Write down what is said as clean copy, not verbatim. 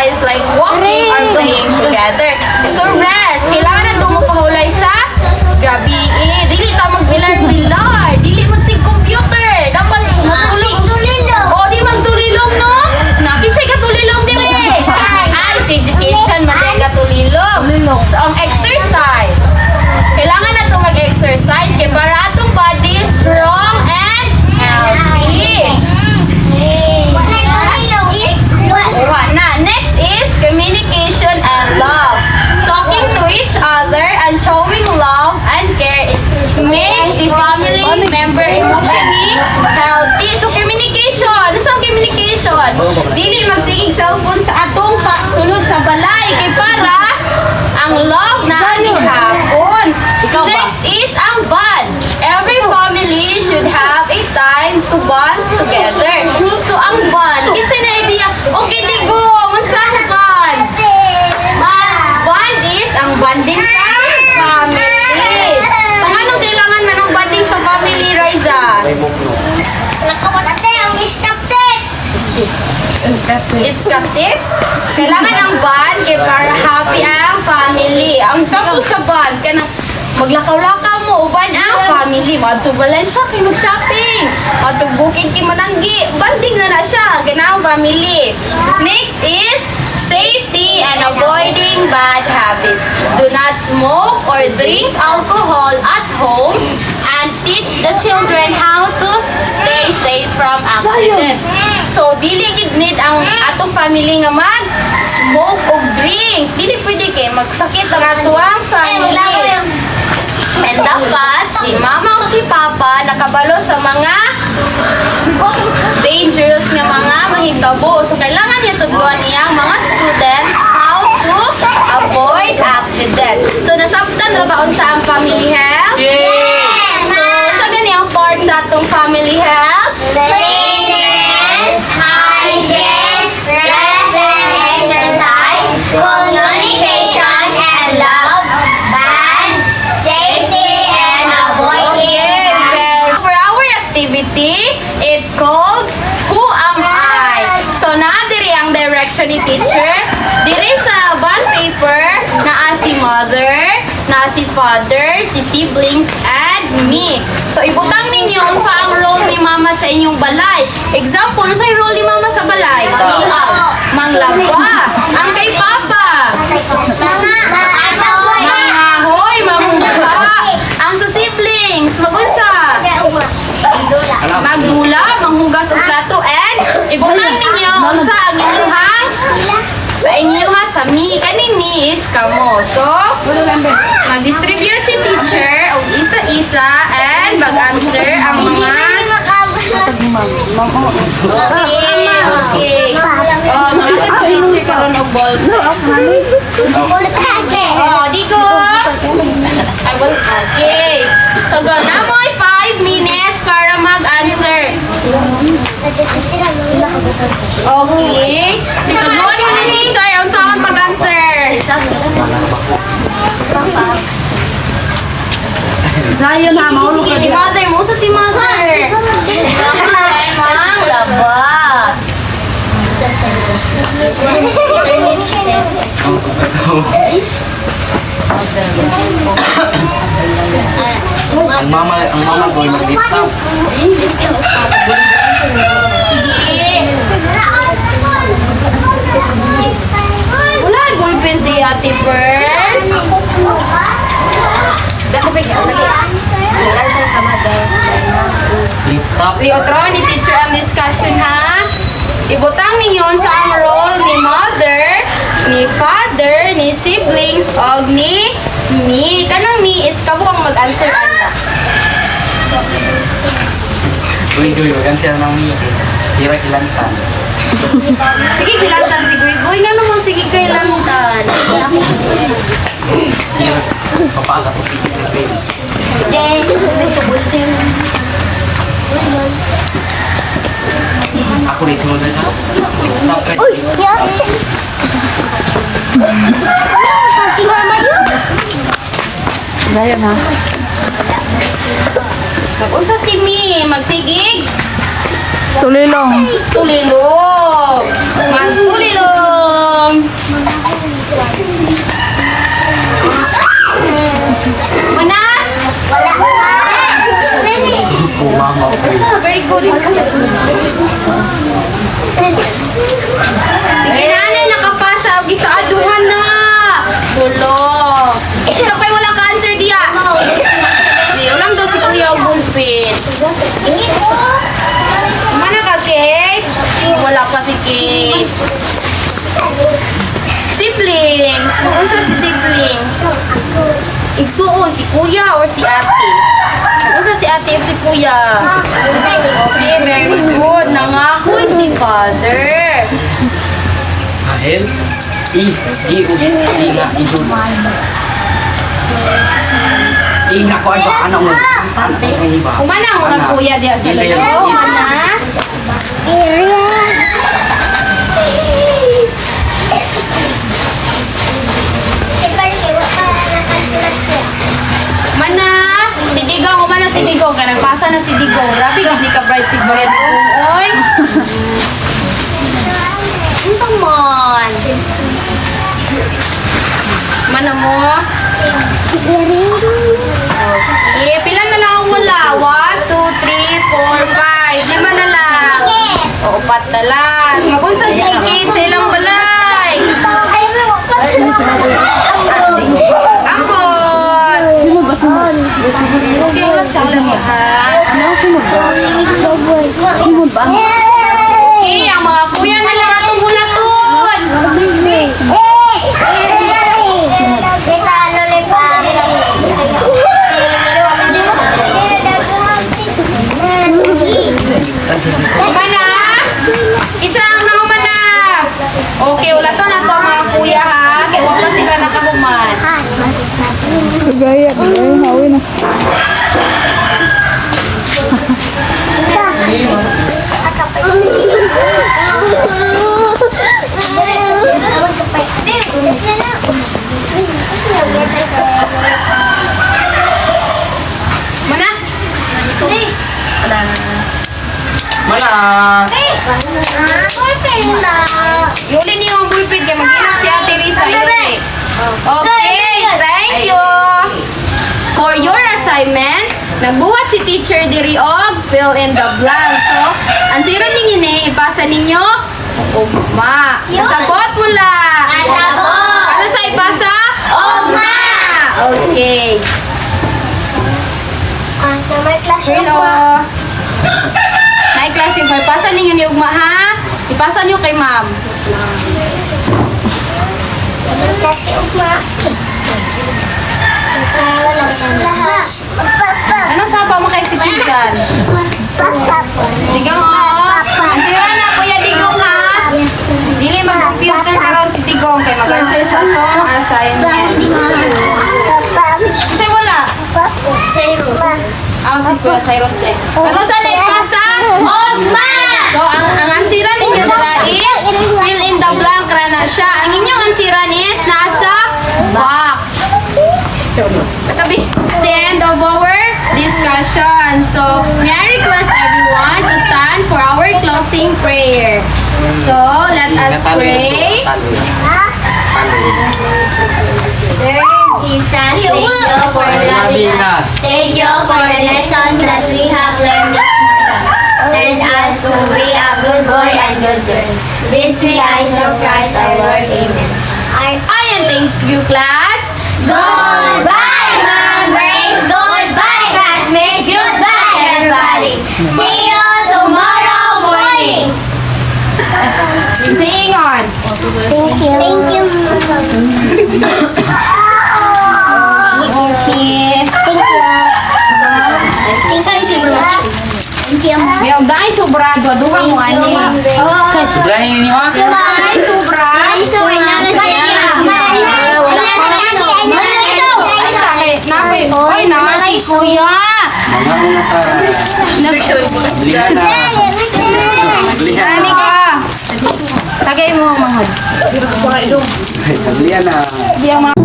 exercise like walking or playing together. So rest, kailangan na dumupahulay sa gabi. Dili ta magbilar-bilar, dili magsig computer. Dapat matulog. O di magtulilong no? Nakisay ka tulilong di ba? Ay, si kitchen matay ka tulilong. So ang exercise, kailangan na itong mag-exercise kaya para atong body strong and healthy. Next is communication and love. Talking to each other and showing love and care makes the family member emotionally healthy. So communication, ano sa communication? Dili magsigig cellphone sa atong sulod sa balay kay para ang love na hapon. Next is ang bond. Every family should have a time to bond together. So ang bond, it's an idea. Okay, digo, unsahan bond? Bond is ang bonding sa family. So anong kailangan man ang bonding sa family, Riza? It's captive. Kailangan ang bond kay para happy ang family. Ang sample sa bond, kana maglakaw-lakaw mo, uban ang family. Matubalan siya kay mag-shopping. Matubukid kay mananggi. Banding na siya. Ganang family. Next is safety and avoiding bad habits. Do not smoke or drink alcohol at home and teach the children how to stay safe from accident. So, dili gid need ang atong family nga mag-smoke o drink. Dili pwede kay magsakit ang atuang family. And dapat si mama o si papa nakabalo sa mga dangerous nga mga mahitabo. So, kailangan niya tudluan niya mga students how to avoid accident. So, nasabtan ra ba unsa ang family health? Yes! So, sa gani ang part sa atong family health? Cleanliness, hygiene, rest and exercise, communication and love, band, safety and avoiding bad. For our activity, it calls Who Am I? So, naadiri ang direction ni teacher. Diri sa bond paper, naa si mother, naa si father, si siblings, and me. So, ibutang ninyo unsa ang role ni mama sa inyong balay. Example, unsa yung role ni mama sa balay? Manglaba. Ang kay papa? Mangahoy, mamuha. Ang sa siblings, magunsa? Magdula, manghugas og plato, and ibutang ninyo unsa ang inyong sa inyo ha, sa mi, kaning mi is kamo. So, mag-distribute si teacher og isa-isa and mag-answer ang mga okay. Oh, mga si teacher karon og ball. Oh, digo. I will, okay. So, go na mo 5 minutes para mag-answer. Okay. Sige, mo ni teacher, ang saan mag-answer? Layo na, maulog ka Si dyan. mother, mo sa si mother. Mang laba. Ang mama ko ay mag-lipstop. Wala, ballpen si Ate Pearl. Lipstop. Liotro ni teacher ang discussion ha. Ibutang ninyo sa ang role ni mother, ni father, ni siblings, og ni me. Kanang me is kabo ang mag-answer ana. Uy, mag-answer ng Hira Kilantan. Sige, kilantan si Guy. Nga naman, sige, kilantan. Hira, papaga sa Philippines. Ako rin sumunod sa Lipstop. Layo na. Mag-usa si Mi, magsigig. Tulilong. Tulilong. Magtulilong. Okay. Siblings. Magunsa si siblings. Igsuon, si kuya or si ate? Magunsa si ate o si kuya? Okay, very good. Nangako si father. Ahel. Inga ko ano anak mo. Ante ini ba? Kumana ang mga kuya diya sa lalo? Kumana? Mana? Si Digong, kumana si Digong? Kanang pasa na si Digong. Rapi, hindi ka bright si Bright. Oy! Usang man. Mana mo? Okay, pila na lang ang wala? 1, 2, 3, 4, 5. 5 na lang. O, 4 na lang. Magunsan si Ikit sa ilang balay. Ambot! Okay, magsala mo ha. Okay, ang mga kuya na lang atong hulatun. Mana? Isa ang naman na. Okay, ulaton na to ang mga kuya ha. Kaya huwag pa sila nakahuman. Gaya, hawin na. Mana? Mana? Yuli niyo ang bullpen kaya mag-ilang si Ate Risa. Yuli. Okay, thank you. For your assignment, nagbuhat si teacher diri og fill in the blank. So, ang zero ninyo ni ipasa ninyo ugma. Kasabot mula. Ano sa ipasa? Ugma. Okay. Hello. Nay klase ko, ipasa ninyo ni ugma ha. Ipasa niyo kay ma'am. Ano saba mo kay si Tigan? Digong, oo. Ang sira na, Kuya Digong, ha? Dili mag-computer ka raw si Tigong kay mag-answer sa atong assignment. Kasi wala. Si Kuya Cyrus eh. Ano sa naipasa? Ogma! So, ang ansiran ninyo dala is fill in the blank ra na siya. Ang inyong ansiran is nasa box. Katabi, it's the end of our discussion. So, may I request everyone to stand for our closing prayer. So, let us pray. Jesus, thank you for loving us. Thank you for the lessons that we have learned this morning. Send us to be a good boy and good girl. This we ask through Christ our Lord. Amen. And thank you, class. Goodbye, Mom Grace. Goodbye, classmates. Goodbye, everybody. See you tomorrow morning. Sing on. Thank you. Thank you. Okay. Thank you. Thank you. May dahil sobrado, duha mo ani. Sobrahin ninyo ha? Dahil sobra. Ay, na si Kuya. Mga una ka. Blihan na. Blihan Dali na. ka. Tagay mo, mahal. Blihan na. Biyang mga